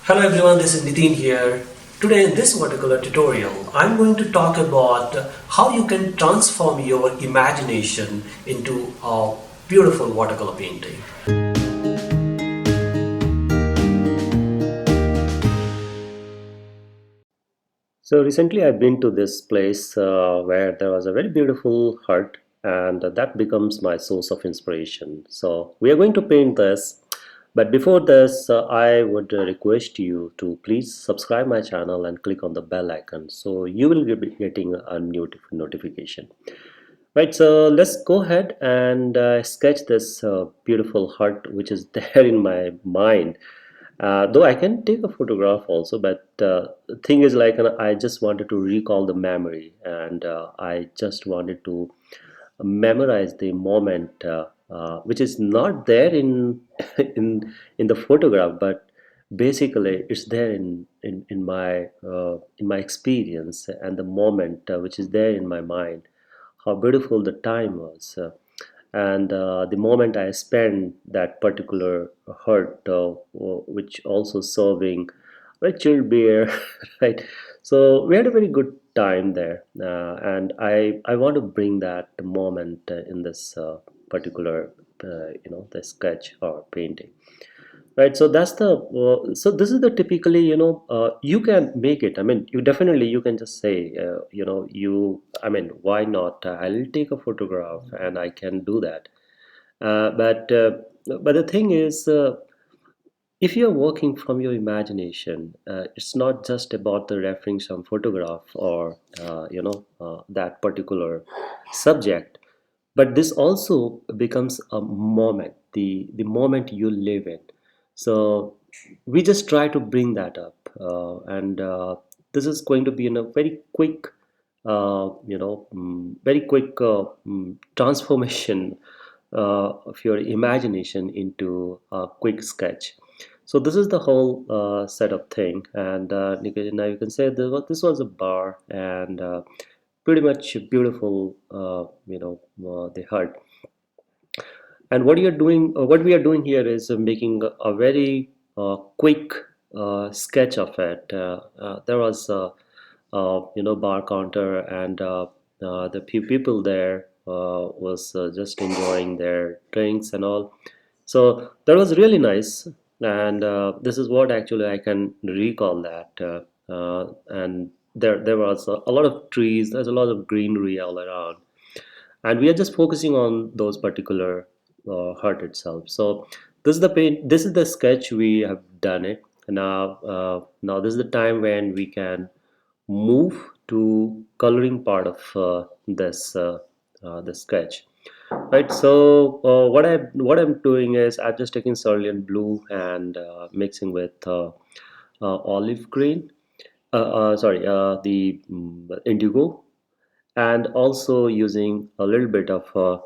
Hello everyone, this is Nitin here. Today in this watercolor tutorial, I'm going to talk about how you can transform your imagination into a beautiful watercolor painting. So recently, I've been to this place where there was a very beautiful hut, and that becomes my source of inspiration. So we are going to paint this, but before this, I would request you to please subscribe my channel and click on the bell icon, so you will be getting a new notification. Right, so let's go ahead and sketch this beautiful hut which is there in my mind. Though I can take a photograph also, but the thing is, like, I just wanted to recall the memory, and I just wanted to memorize the moment, which is not there in in the photograph, but basically it's there in my experience and the moment which is there in my mind, how beautiful the time was, and the moment I spent that particular hut, which also serving very chilled beer, right? So we had a very good time there, and I want to bring that moment in this particular, the sketch or painting. Right, so that's the so this is the typically, you can make it. I mean, you definitely, you can just say, I mean, why not? I'll take a photograph and I can do that. But the thing is, if you're working from your imagination, it's not just about the referring some photograph or that particular subject, but this also becomes a moment, the moment you live in. So we just try to bring that up, and this is going to be in a very quick, very quick transformation of your imagination into a quick sketch. So this is the whole setup thing, and now you can say this was a bar, and pretty much beautiful, the hut. And what we are doing here is making a very quick sketch of it. There was bar counter, and the few people there was just enjoying their drinks and all. So that was really nice, and this is what actually I can recall that. And there was a lot of trees. There's a lot of greenery all around, and we are just focusing on those particular hut itself. So this is the paint. This is the sketch we have done it. Now this is the time when we can move to coloring part of this the sketch. Right. So what I'm doing is I'm just taking cerulean blue and mixing with olive green. Sorry, the indigo, and also using a little bit of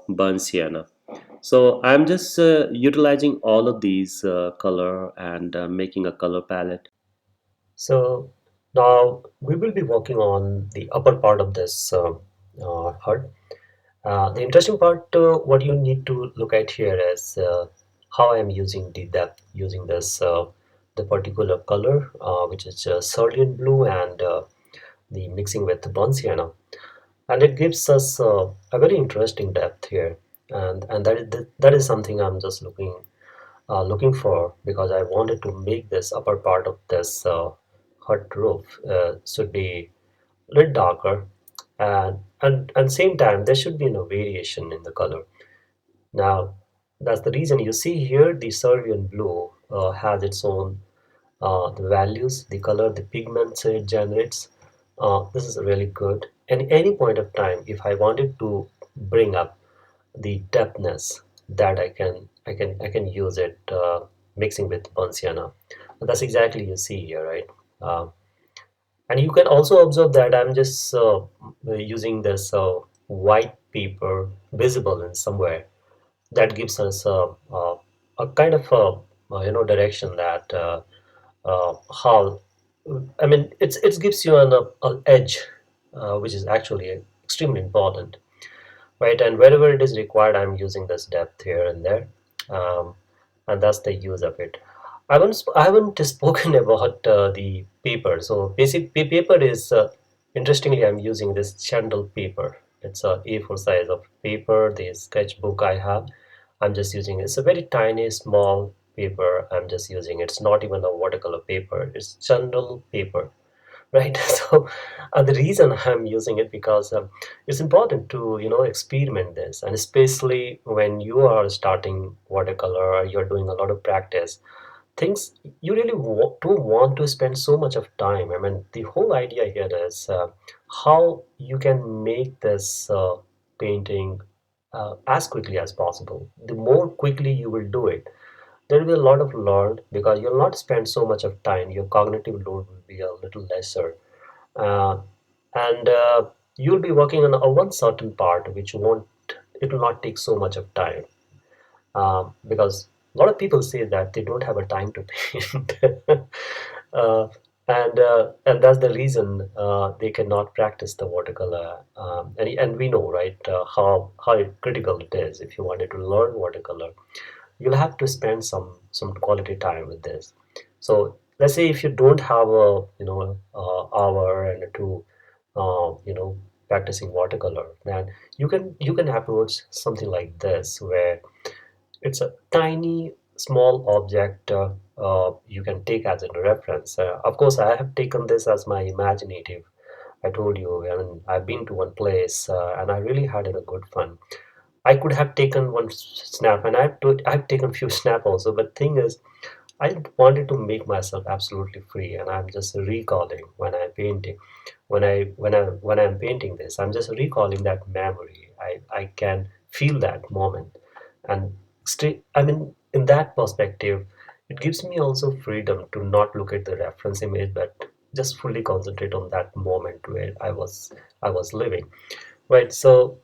burnt sienna. So I'm just utilizing all of these color and making a color palette. So now we will be working on the upper part of this hut. The interesting part, what you need to look at here is how I am using the depth, using this the particular color, which is cerulean blue, and the mixing with the burnt sienna, and it gives us a very interesting depth here, and that is something I'm just looking for, because I wanted to make this upper part of this hut roof should be a little darker, and same time there should be no variation in the color. Now that's the reason you see here the cerulean blue has its own the values, the color, the pigments it generates. This is really good. And any point of time, if I wanted to bring up the depthness, that I can use it mixing with Ponciana. And that's exactly you see here, right? Uh, and you can also observe that I'm just using this white paper visible in somewhere. That gives us a kind of direction that how, I mean, it gives you an edge, which is actually extremely important, right? And wherever it is required, I'm using this depth here and there, um, and that's the use of it. I haven't spoken about the paper. So paper is interestingly, I'm using this Chandel paper. It's a A4 size of paper. The sketchbook I have, I'm just using. It's a very tiny, small paper. I'm just using. It's not even a watercolor paper. It's Chandel paper, right? So the reason I'm using it because it's important to experiment this, and especially when you are starting watercolor, or you're doing a lot of practice things, you really don't want to spend so much of time. I mean, the whole idea here is how you can make this painting as quickly as possible. The more quickly you will do it, there will be a lot of learned because you'll not spend so much of time. Your cognitive load will be a little lesser, uh, and you'll be working on a one certain part which won't it will not take so much of time, because a lot of people say that they don't have a time to paint, uh, and that's the reason they cannot practice the watercolor. And we know, right, how critical it is. If you wanted to learn watercolor, you'll have to spend some quality time with this. So let's say if you don't have a hour and two, practicing watercolor, then you can approach something like this where it's a tiny, small object you can take as a reference. Of course, I have taken this as my imaginative. I told you, I mean, I've been to one place and I really had a good fun. I could have taken one snap, and I've taken few snap also. But thing is, I wanted to make myself absolutely free, and I'm just recalling when I'm painting, when I'm painting this, I'm just recalling that memory. I can feel that moment, and stay. I mean, in that perspective, it gives me also freedom to not look at the reference image, but just fully concentrate on that moment where I was living. Right. So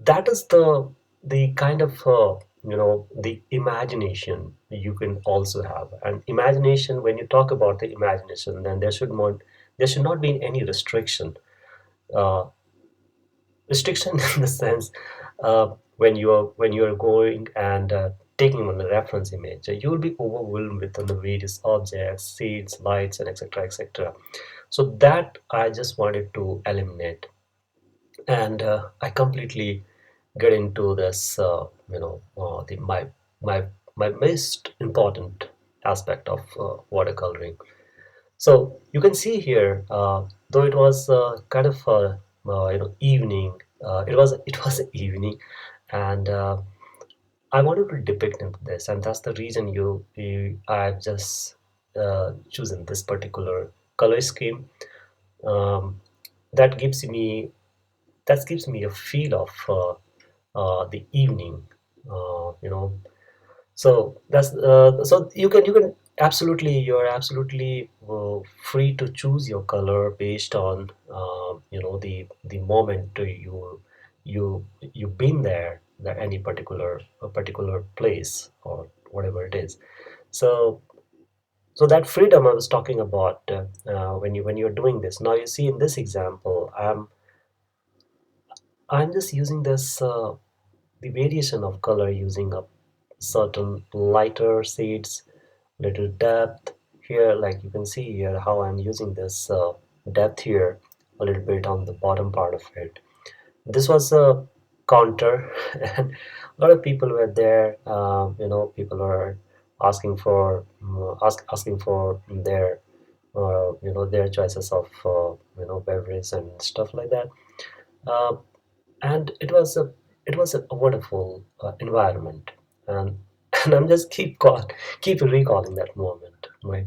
that is the kind of the imagination you can also have. And imagination, when you talk about the imagination, then there should not be any uh, restriction in the sense, when you are going and taking on a reference image, you will be overwhelmed with the various objects, shades, lights, and etc etc. So that I just wanted to eliminate, and I completely get into this, the my most important aspect of watercoloring. So you can see here, though it was kind of evening, it was evening, and I wanted to depict into this, and that's the reason I've just chosen this particular color scheme. Um, that gives me that gives me a feel of the evening, you know. So that's so you can absolutely, you're absolutely free to choose your color based on the moment you've been there, that any particular place or whatever it is. So that freedom I was talking about, when you're doing this. Now you see in this example, I'm just using this the variation of color using a certain lighter shades, little depth here. Like you can see here how I'm using this depth here a little bit on the bottom part of it. This was a counter, and a lot of people were there. People are asking for asking for their choices of beverage and stuff like that. Uh, and it was a wonderful environment, and and I'm just keep recalling that moment, right?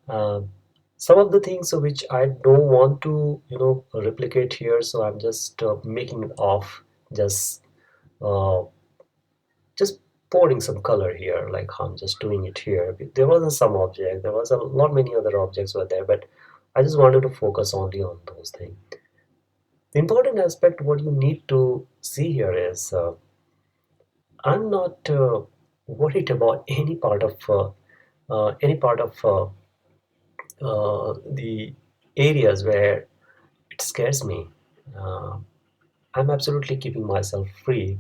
Um some of the things which I don't want to replicate here, so I'm just making it off, just uh, just pouring some color here, like I'm just doing it here. There wasn't some object, there was a lot many other objects were there, but I just wanted to focus only on those things. The important aspect what you need to see here is, I'm not worried about any part of the areas where it scares me. Uh, I'm absolutely keeping myself free,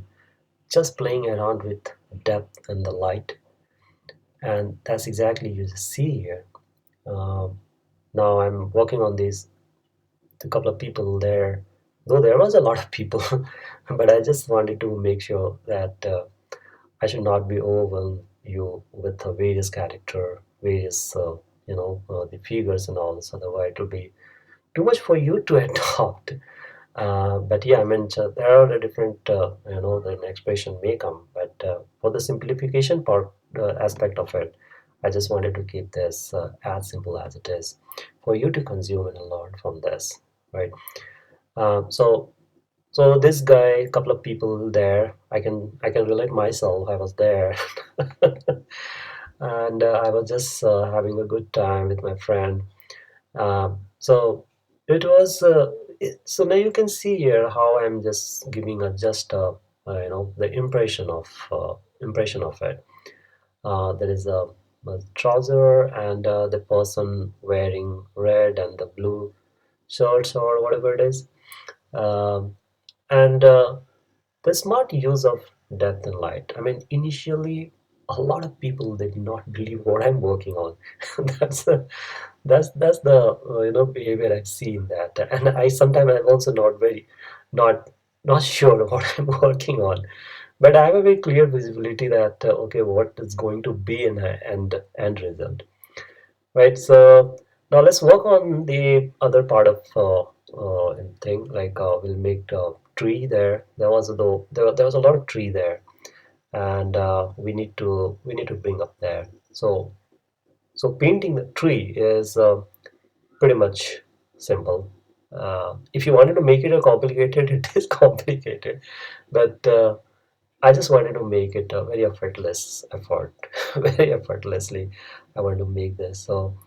just playing around with depth and the light. And that's exactly you see here. Um, Now I'm working on these, a couple of people there, though there was a lot of people, but I just wanted to make sure that I should not be overwhelmed you with the various character, various the figures and all. So otherwise it will be too much for you to adopt. But yeah, I mean, so there are the different, the expression may come, but for the simplification part aspect of it, I just wanted to keep this as simple as it is for you to consume and learn from this, right? So, so this guy, a couple of people there, I can relate myself. I was there, and I was just having a good time with my friend. So it was so now you can see here how I'm just giving a just the impression of it. There is a trouser and the person wearing red and the blue shirts or whatever it is, um, and the smart use of depth and light. I mean, initially, a lot of people they did not believe what I'm working on. That's the that's the behavior I've seen that, and I sometimes I'm also not not sure what I'm working on, but I have a very clear visibility that okay, what is going to be an end result, right? So now let's work on the other part of thing like we'll make a tree there. There was a lot of tree there, and we need to bring up there. So painting the tree is pretty much simple. If you wanted to make it a complicated, it is complicated. But I just wanted to make it a very effortless effort, very effortlessly. I want to make this. So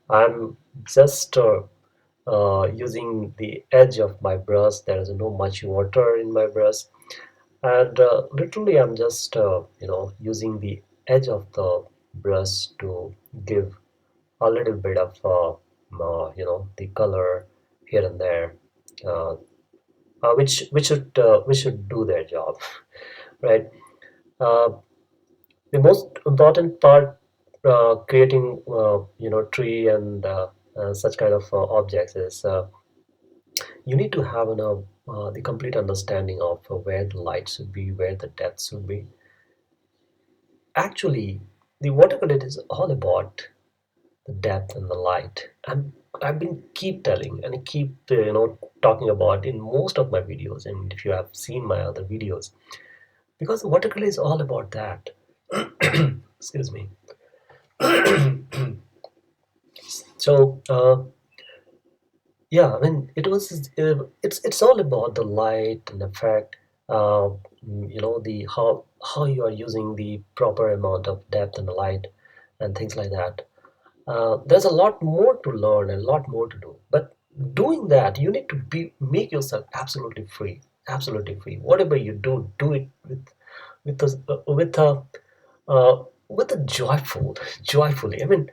I'm just using the edge of my brush. There is no much water in my brush, and literally I'm just using the edge of the brush to give a little bit of the color here and there, uh, which should do their job, right? Uh, the most important part creating tree and such kind of objects is you need to have the complete understanding of where the light should be, where the depth should be. Actually, the watercolor is all about the depth and the light. I've been keep telling and keep talking about in most of my videos, and if you have seen my other videos, because watercolor is all about that. Excuse me. So yeah, I mean it's all about the light and effect. Uh, the how you are using the proper amount of depth and light and things like that. There's a lot more to learn and a lot more to do. But doing that, you need to be make yourself absolutely free, absolutely free. Whatever you do, do it with a with a joyfully. I mean,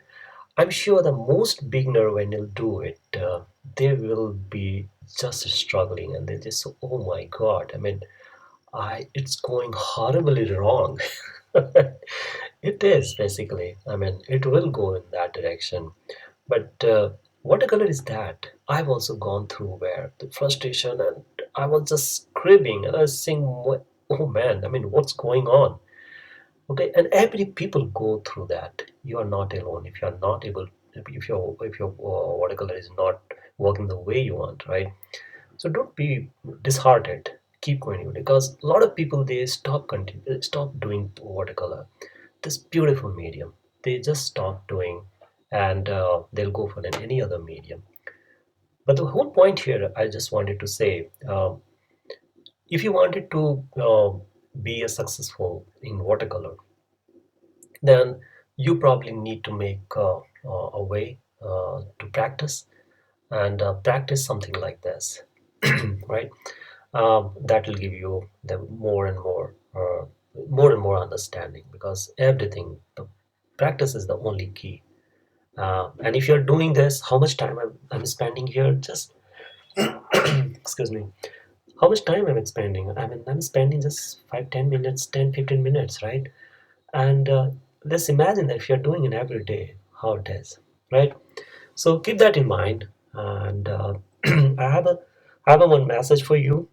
I'm sure the most beginner when they'll do it, they will be just struggling and they just oh my god. I mean, I it's going horribly wrong. It is basically. I mean, it will go in that direction. But watercolor is that. I've also gone through where the frustration and I was just screaming and I was saying, "Oh man! I mean, what's going on?" Okay, and every people go through that. You are not alone. If you are not able, if your watercolor is not working the way you want, right? So don't be disheartened. Keep going because a lot of people they stop doing watercolor, this beautiful medium. They just stop doing, and they'll go for any other medium. But the whole point here, I just wanted to say, if you wanted to be a successful in watercolor, then you probably need to make a way to practice and practice something like this, right? That will give you the more and more understanding because everything, the practice is the only key. And if you're doing this, how much time I'm spending here? Just excuse me. How much time I'm spending? I mean, I'm spending just 5, 10 minutes, 10, 15 minutes, right? And Just imagine that if you're doing it every day, how it is, right? So keep that in mind. And I have a I have a one message for you.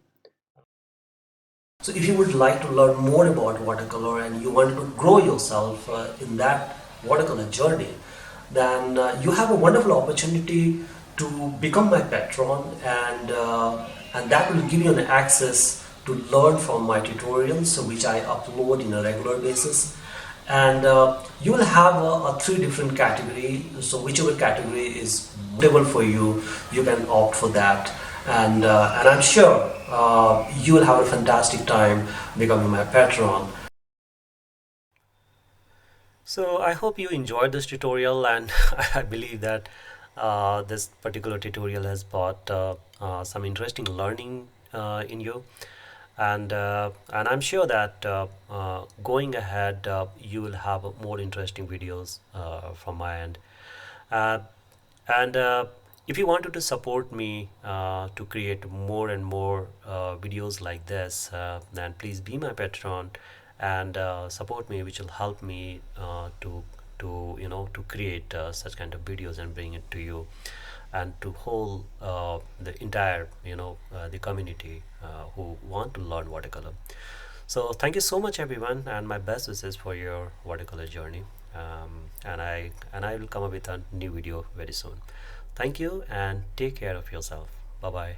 So if you would like to learn more about watercolor and you want to grow yourself in that watercolor journey, then you have a wonderful opportunity to become my patron, and that will give you an access to learn from my tutorials, so which I upload in a regular basis. And you will have a three different category, so whichever category is suitable for you, you can opt for that. And I'm sure you will have a fantastic time becoming my patron. So I hope you enjoyed this tutorial, and I believe that this particular tutorial has brought some interesting learning in you, and I'm sure that going ahead you will have more interesting videos from my end. Uh, and if you wanted to support me to create more and more videos like this, then please be my patron and support me, which will help me to create such kind of videos and bring it to you and to whole the entire the community who want to learn watercolor. So thank you so much, everyone, and my best wishes for your watercolor journey. And I will come up with a new video very soon. Thank you and take care of yourself. Bye bye.